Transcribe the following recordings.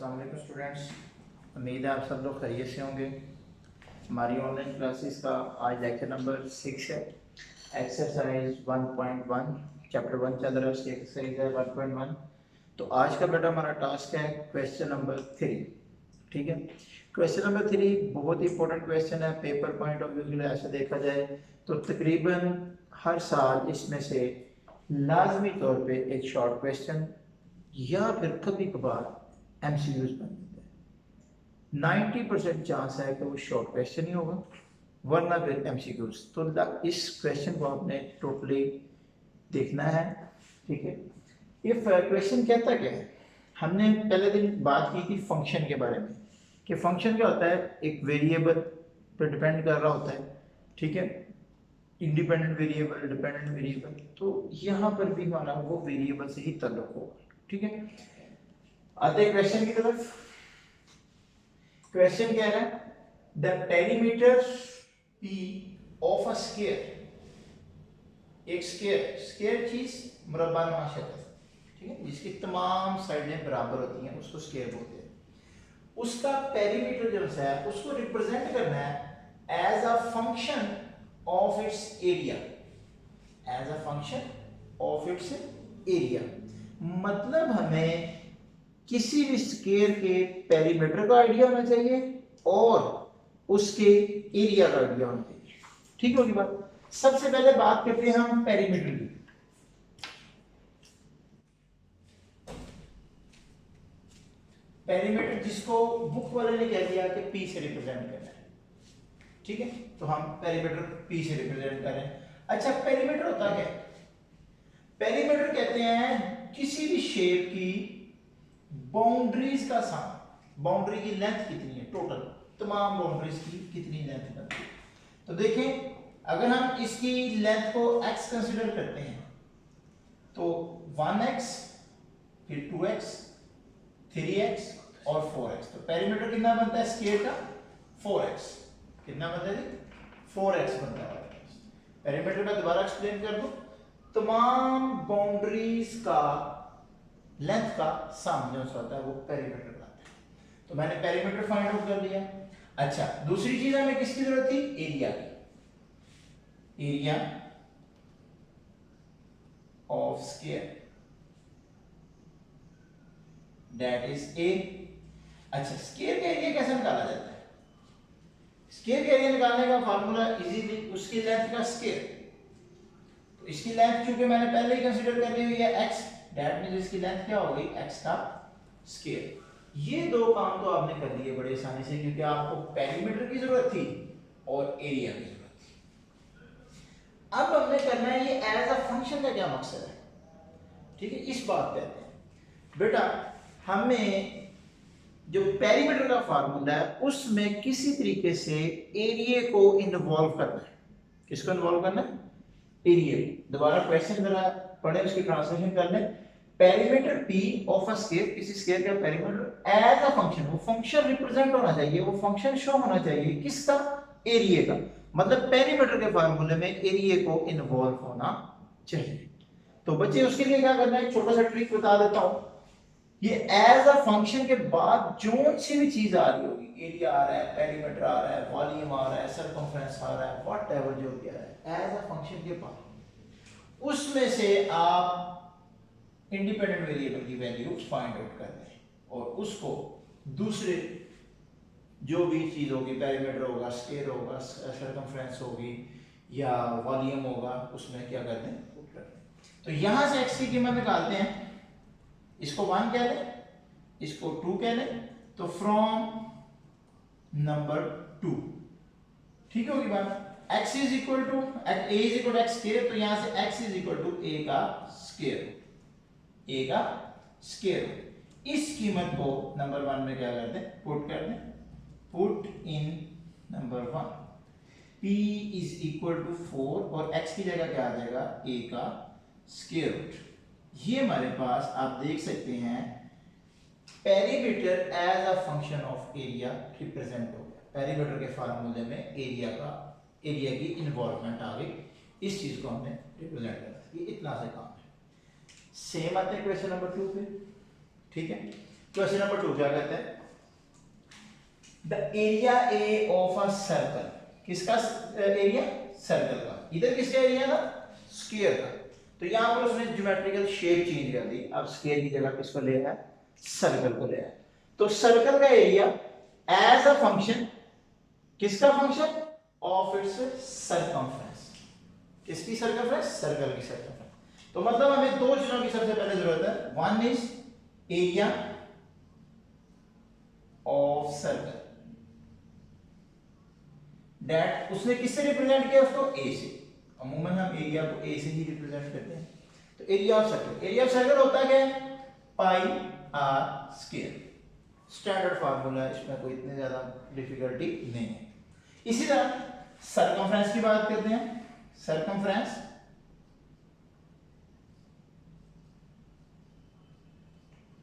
अस्सलाम वालेकुम स्टूडेंट्स, उम्मीद है आप सब लोग खैरियत से होंगे। हमारी ऑनलाइन क्लासेस का आज लेक्चर नंबर 6 है। एक्सरसाइज 1.1 चैप्टर 1 चल रहा है, उसकी एक्सरसाइज है 1.1। तो आज का बेटा हमारा टास्क है क्वेश्चन नंबर 3। ठीक है, क्वेश्चन नंबर 3 बहुत ही इंपॉर्टेंट क्वेश्चन है पेपर पॉइंट ऑफ व्यू के लिए। ऐसे देखा जाए तो तकरीबन हर साल इसमें से लाजमी तौर पे एक शॉर्ट क्वेश्चन या फिर कभी कभार एमसीक्यूज बन जाता है। 90% चांस है कि वो शॉर्ट क्वेश्चन ही होगा, वरना फिर एमसीक्यूज। तो इस क्वेश्चन को आपने टोटली देखना है। ठीक है, ये क्वेश्चन कहता क्या है, हमने पहले दिन बात की थी फंक्शन के बारे में कि फंक्शन क्या होता है, एक वेरिएबल पर डिपेंड कर रहा होता है। ठीक है, इंडिपेंडेंट वेरिएबल, डिपेंडेंट वेरिएबल। तो यहाँ पर भी हमारा वो वेरिएबल से ही ताल्लुक होगा। ठीक है, आते क्वेश्चन की तरफ। क्वेश्चन कह रहा है the perimeter P of a square, एक स्क्वायर चीज मुरब्बानुमा शक्ल, ठीक है, जिसकी तमाम साइडें बराबर होती हैं, उसको स्क्वायर बोलते हैं। उसका पेरीमीटर जो है उसको रिप्रेजेंट करना है as a function of its area, as a function of its area. मतलब हमें किसी भी स्क्वायर के पेरीमीटर का आइडिया होना चाहिए और उसके एरिया का आइडिया होना चाहिए। ठीक होगी बात। सबसे पहले बात करते हैं हम पेरीमीटर की। पेरीमीटर जिसको बुक वाले ने कह दिया कि पी से रिप्रेजेंट करना है। ठीक है, तो हम पेरीमीटर पी से रिप्रेजेंट कर रहे हैं। अच्छा, पेरीमीटर होता क्या है? पेरीमीटर कहते हैं किसी भी शेप की बाउंड्रीज का सम। बाउंड्री की लेंथ कितनी है, टोटल तमाम बाउंड्रीज की कितनी लेंथ बनती है। तो देखें, अगर हम इसकी लेंथ को x कंसीडर करते हैं तो 1x, फिर 2x, 3x और 4x। तो पेरीमीटर कितना बनता है स्क्वायर का? 4x। कितना बनता है जी? 4x बनता है। पेरीमीटर में दोबारा एक्सप्लेन कर दूं, तमाम बाउंड्रीज का लेंथ का सम जो होता है वो पेरीमीटर कहलाता है। तो मैंने पेरीमीटर फाइंड आउट कर लिया। अच्छा, दूसरी चीज हमें किसकी जरूरत थी? एरिया की। Area of square, that is a. अच्छा, स्क्वायर का एरिया कैसे निकाला जाता है? स्क्वायर का एरिया निकालने का फार्मूला इजीली उसकी लेंथ का स्क्वायर। तो इसकी लेंथ चूंकि मैंने पहले ही कंसीडर कर ली हुई है x, दैट मींस इसकी लेंथ क्या हो गई? x का स्क्वायर। ये दो काम तो आपने कर लिए बड़े आसानी से, क्योंकि आपको पेरीमीटर की जरूरत थी और एरिया की जरूरत थी। अब हमने करना है ये एज अ फंक्शन का क्या मकसद है। ठीक है, इस बात पे आते हैं बेटा। हमें जो पेरीमीटर का फार्मूला है उसमें किसी तरीके से एरिया को इन्वॉल्व करना है। किसको इन्वॉल्व करना है? एरिया। दोबारा क्वेश्चन जरा पढ़े, उसकी ट्रांसलेशन कर लें। Perimeter P of a square, किसी स्क्वायर का पेरीमीटर एज अ फंक्शन, वो फंक्शन रिप्रेजेंट होना चाहिए, वो फंक्शन शो होना चाहिए किसका? एरिया का। मतलब पेरीमीटर के फार्मूले में एरिया को इन्वॉल्व होना चाहिए। तो बच्चे उसके लिए क्या करना है, एक छोटा सा ट्रिक बता देता हूं। ये एज अ फंक्शन के बाद जो सी भी चीज आ रही होगी, एरिया आ रहा है, पेरीमीटर आ रहा है, वॉल्यूम आ रहा है, सर्कमफ्रेंस आ रहा है, व्हाटएवर जो भी आ रहा है, एज अ फंक्शन के बाद उसमें से आप इंडिपेंडेंट वेरिएबल की वैल्यू फाइंड आउट कर दें और उसको दूसरे जो भी चीज होगी, पेरीमीटर होगा, स्क्वायर होगा, सर्कमफ्रेंस होगी या वॉल्यूम होगा, उसमें क्या कर दें? पुट कर दें। तो यहां से x की कीमत निकालते हैं। इसको 1 कह लें, इसको 2 कह लें, तो फ्रॉम नंबर 2। ठीक होगी बात। x is equal to a is equal to x square, तो यहां से x is equal to a का स्क्वायर, a का स्क्वायर। इस कीमत को नंबर 1 में क्या कर दें? पुट कर दें। Put in number 1, p is equal to 4 और x की जगह क्या आ जाएगा? a का स्क्वायर रूट। ये हमारे पास आप देख सकते हैं perimeter as a function of area represent हो गया। पेरीमीटर के फार्मूले में एरिया की इन्वॉल्वमेंट आ गई। इस चीज को हमने रिप्रेजेंट करना, ये इतना से काम है। सेम आते हैं क्वेश्चन नंबर 2 पे। ठीक है, क्वेश्चन नंबर 2 क्या कहते हैं? The area A of a circle, किसका एरिया? सर्कल का। इधर किसका एरिया था? स्क्वायर का। तो यहां पर उसने ज्योमेट्रिकल शेप चेंज कर दी, अब स्क्वायर की जगह किसको ले आया? सर्कल को ले आया। तो सर्कल का एरिया एज अ फंक्शन, किसका फंक्शन? Of it's circumference. किसकी सर्कमफ्रेंस? सर्कल की सर्कमफ्रेंस। तो मतलब हमें दो चीजों की सबसे पहले जरूरत है। One is area of circle, that उसने किससे रिप्रेजेंट किया? उसको ए से। अमूमन हम एरिया को ए से ही रिप्रेजेंट करते हैं। तो area of circle, area of circle होता क्या है? पाई आर स्क्वायर। स्टैंडर्ड फार्मूला, इसमें कोई इतनी ज्यादा डिफिकल्टी नहीं है। इसी तरह सर्कमफ्रेंस की बात करते हैं। सर्कमफ्रेंस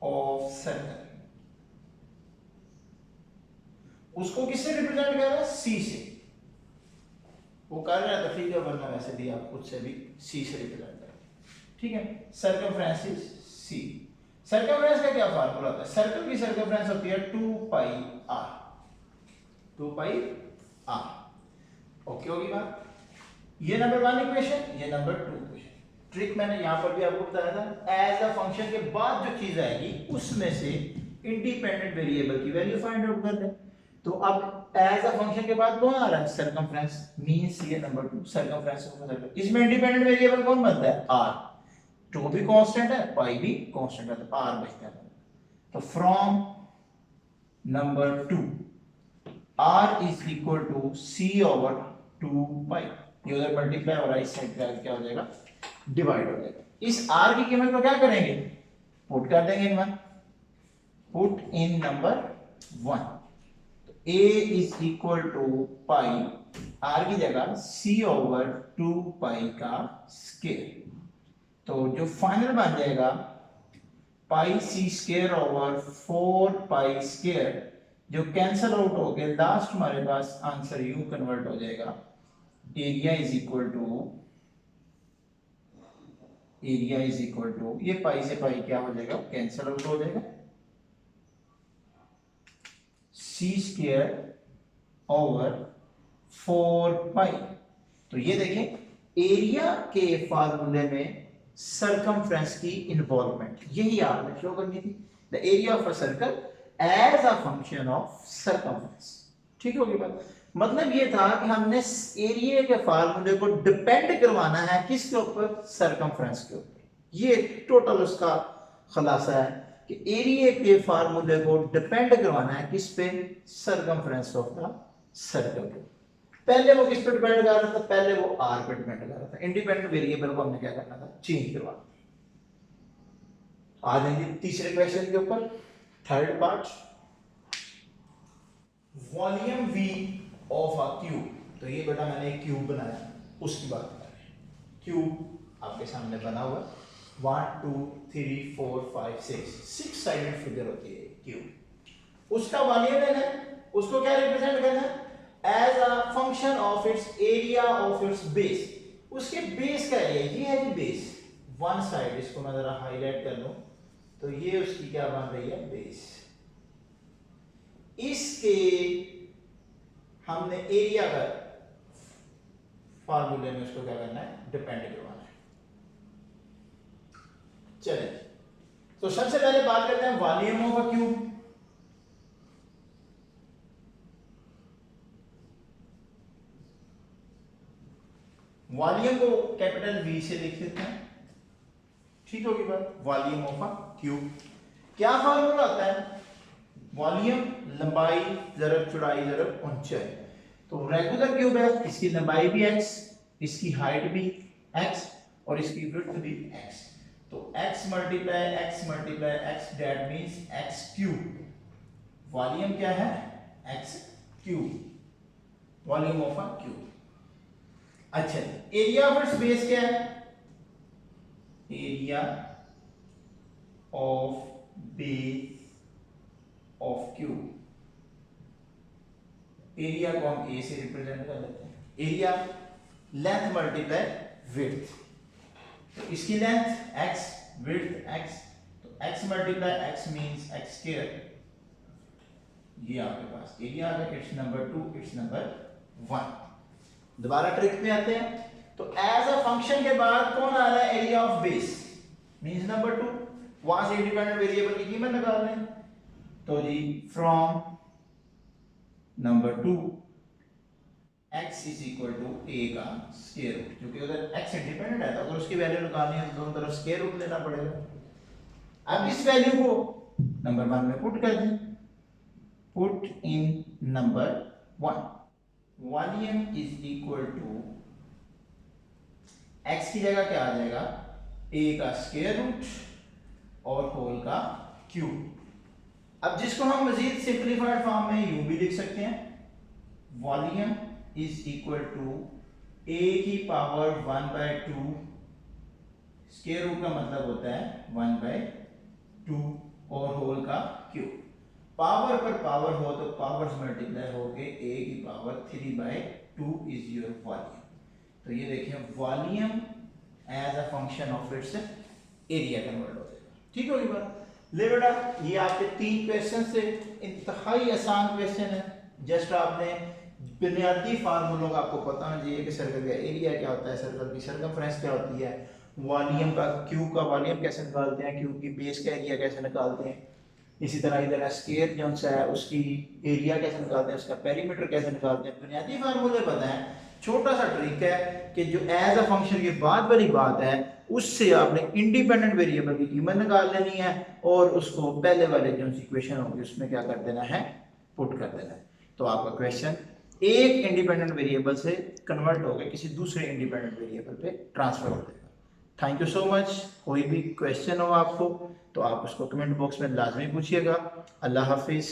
ऑफ सर्कल, उसको किससे रिप्रेजेंट कर रहा है? सी से। वो कर रहा है तो ठीक है, वरना वैसे भी आप खुद से भी सी से रिप्रेजेंट करेंगे। ठीक है, सर्कमफ्रेंस इज सी। सर्कमफ्रेंस का क्या फार्मूला होता है? सर्कल की सर्कमफ्रेंस होती है 2 pi R. 2 pi R. Okay होगी बात? ये नंबर 1 इक्वेशन, ये नंबर 2 इक्वेशन। ट्रिक मैंने यहां पर भी आपको बताया था, एज अ फंक्शन के बाद जो चीज आएगी उसमें से इंडिपेंडेंट वेरिएबल की वैल्यू फाइंड आउट कर दें। तो अब एज अ फंक्शन के बाद कौन आ रहा है? सर्कमफ्रेंस, मींस ये नंबर 2 सर्कमफ्रेंस ऑफ सर्कल। इसमें इंडिपेंडेंट वेरिएबल कौन बनता है? आर। 2 भी कांस्टेंट है, पाई भी कांस्टेंट है, तो आर बचता है। तो from number 2 r is equal to c over 2 pi। ये उधर मल्टीप्लाई हो रहा है, इस साइड पे क्या हो जाएगा? डिवाइड हो जाएगा। इस r की कीमत को क्या करेंगे? पुट कर देंगे इन 1। Put in number 1। तो a is equal to pi, r की जगह c over 2 pi का स्क्वायर। तो जो फाइनल बन जाएगा पाई सी स्क्वायर ओवर 4 पाई स्क्वायर, जो कैंसल आउट हो गए, लास्ट हमारे पास आंसर यूं कन्वर्ट हो जाएगा, एरिया इज इक्वल टू ये पाई से पाई क्या हो जाएगा? कैंसल आउट हो जाएगा, सी स्क्वायर ओवर 4 पाई। तो ये देखें, एरिया के फार्मूले में सर्कमफ्रेंस की इन्वॉल्वमेंट यही आपने शो करनी थी। The area of a circle as a function of circumference. ठीक होगी बात? मतलब ये था कि हमने एरिया के फार्मूले को डिपेंड करवाना है किसके ऊपर? सर्कमफ्रेंस के ऊपर। ये टोटल उसका खुलासा है कि एरिया के फार्मूले को डिपेंड करवाना है किस पे? सर्कमफ्रेंस ऑफ द सर्कल पे। पहले वो किस पे डिपेंड कर रहा था? पहले वो आर पे डिपेंड कर रहा था। इंडिपेंडेंट वेरिएबल को हमने क्या करना था? चेंज करवाना। आ जाएंगे तीसरे क्वेश्चन के ऊपर, third part, volume we of a cube. तो ये बेटा मैंने एक क्यूब बनाया, उसकी बात कर रहे हैं। क्यूब आपके सामने बना हुआ, 1 2 3 4 5 6 साइडेड फिगर होती है क्यूब। उसका वॉल्यूम है, उसको क्या रिप्रेजेंट करना है? As a function of its area of its base. उसके बेस का एरिया, ये है जी बेस। वन साइड, इसको मैं जरा हाईलाइट कर लूं तो ये उसकी क्या बन रही है? बेस। इसके हमने एरिया का फार्मूले में उसको क्या करना है? डिपेंड करवाना है। चलिए, तो सबसे पहले बात करते हैं volume of a cube. Volume को कैपिटल वी से लिख देते हैं। ठीक होगी बात? Volume of a cube. क्या फार्मूला होता है? वॉल्यूम लंबाई जरब चौड़ाई जरब ऊंचाई। तो रेगुलर क्यूब है, इसकी लंबाई भी x, इसकी हाइट भी x और इसकी विड्थ भी x। तो x multiply x that means x cube. Volume क्या है? x cube, volume of a cube. अच्छा, एरिया ऑफ इट्स बेस क्या है? Area of base of cube. Area को हम ए से रिप्रेजेंट कर लेते हैं। Area length multiply width. तो इसकी लेंथ x, विड्थ x, तो x multiply x means x square, ये आपके पास एरिया आ गया। It's number 2, it's number 1। दोबारा ट्रिक पे आते हैं। तो एज अ फंक्शन के बाद कौन आ रहा है, area of base means number 2। वहां से इंडिपेंडेंट वेरिएबल की कीमत निकाल लें। तो जी from number 2 x is equal to a का स्क्वायर रूट, क्योंकि अगर x इंडिपेंडेंट है तो अगर उसकी वैल्यू निकालनी है तो दोनों तरफ स्क्वायर रूट लेना पड़ेगा। अब इस वैल्यू को नंबर 1 में पुट कर दें। Put in number 1, volume is equal to x की जगह क्या आ जाएगा, a का स्क्वायर रूट और होल का क्यूब। अब जिसको हम मजीद सिंपलीफाइड फॉर्म में यूं भी लिख सकते हैं, volume is equal to a की पावर 1/2, स्क्वायर रूट का मतलब होता है 1/2 और होल का क्यूब। पावर पर पावर हो तो पावर्स मल्टीप्लाई होके a की पावर 3/2 इज योर वॉल्यूम। तो ये देखिए volume as a function of its area convert हो जाएगा। ठीक होगी बात। ले बेटा, ये आपके 3 क्वेश्चन से इंतहाई आसान क्वेश्चन है। जस्ट आपने बुनियादी फार्मूलों का आपको पता होना चाहिए कि सर्कल का एरिया क्या होता है, सर्कल की सर्कमफ्रेंस क्या होती है, वॉल्यूम का, क्यूब का वॉल्यूम कैसे निकालते हैं, क्यूब की बेस का एरिया कैसे निकालते हैं, इसी तरह इधर स्क्वायर जो है उसकी एरिया कैसे निकालते हैं, उसका पेरीमीटर कैसे निकालते हैं। बुनियादी फार्मूले पता है। छोटा सा ट्रिक है कि जो एज अ फंक्शन की बाद वाली बात है उससे आपने इंडिपेंडेंट वेरिएबल की कीमत निकाल लेनी है और उसको पहले वाले जो इक्वेशन होगी उसमें क्या कर देना है, पुट कर देना है। तो आपका क्वेश्चन एक इंडिपेंडेंट वेरिएबल से कन्वर्ट होकर किसी दूसरे इंडिपेंडेंट वेरिएबल पे ट्रांसफर हो जाएगा। Thank you so much. कोई भी क्वेश्चन हो आपको तो आप उसको कमेंट बॉक्स में लाजमी पूछिएगा। अल्लाह हाफिज़।